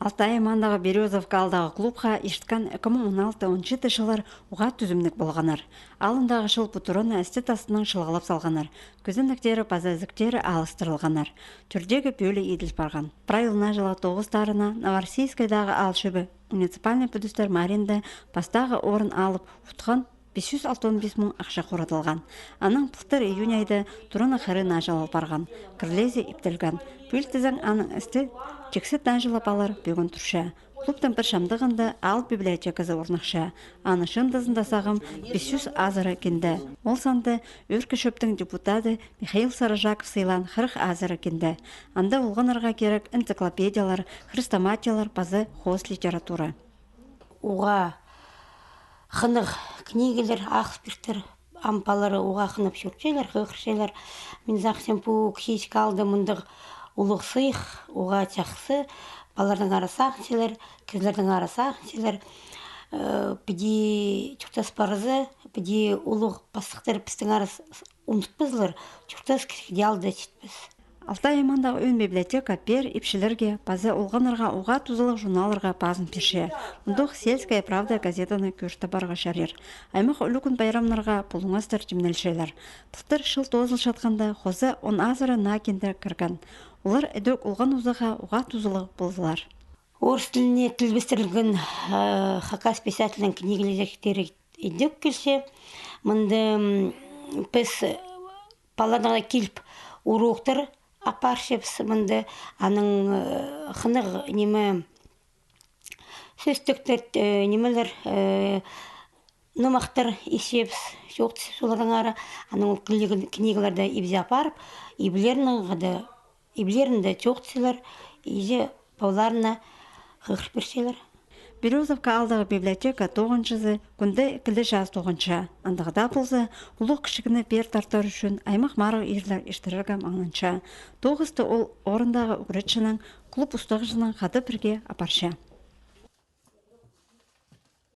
Алтай аймағындағы Березовка алдағы клубға ишткен 2016-17 жылар уға түзімдік болғанар. Алындағы жыл бұтырын әстет астының шылғылап салғанар. Көзіндіктері, базазіктері алыстырылғанар. Түрдегі бөлі еділ барған. Правилына жылы 9 тарына Новороссийскайдағы алшыбы муниципальный пүдістер Маринда бастағы орын алып ұтқан 565 мың ақша қорадылған. Аның пұқтыр июнь айды тұрын ақыры нажалал барған. Кірлезе иптелген. Бүлтізің аның істі чексет нажалап алар бөгін тұрша. Клубтың бір шамдығында ал библиотекасы орнақша. Аны шындызында сағым 500 азыры кенді. Ол санды өркі шөптің депутаты Михаил Саражаков сыйлан 40 азыры кенді. Анда олғанырға керек энциклопедиялар, хрестоматиялар, базы хоз литература. Уға қынық книгелер, ақспирттер, ампалары уға қынып шүртшелер, қықыршелер. Мен зақсен пу кшейшік алды мұндық ұлық сыйық, уға чақсы, балардың арасақшелер, кізлердің арасақшелер. Біде чүктас парызы, біде ұлық бастықтар пістің арас ұмытпызылыр, чүктас кішкеде алды четпіз. Алтай аймағындағы өн библиотека пер ипшілерге, базы олғанырға уға тузылық журналарға базын перше. Мұндық «Сельская правда» газетаны көршті барға шарер. Аймақ үлікін байрамларға пұлыңастыр жемнелшелер. Тұқтыр шыл тозыл шатқанда қозы 10 азыры накенді кірген. Олар әдөк олған ұзыға уға тузылық болдылар. Орыс тіліне тілбестірілген хакас писателінің книгелеректері әдөк келсе, мұнды біз паладаға келіп уроқтар апаршепс мұнды аның қынық немі сөстіктер немелер нұмақтар есепс жоқты солардың ары аның книгаларды ебзе апарып ебілерінді жоқтысылар еже бауларына қықыр берселер. Березовка алдағы библиотека 9-зы, күнді 2 жаз 9-ша. Андығыда болса, ұлық кішігіні бер тартар үшін аймақ марық ерлер ештірілгім аңынша. 9-ті ол орындағы үгіретшінің клуб ұстағышының қады бірге апарша.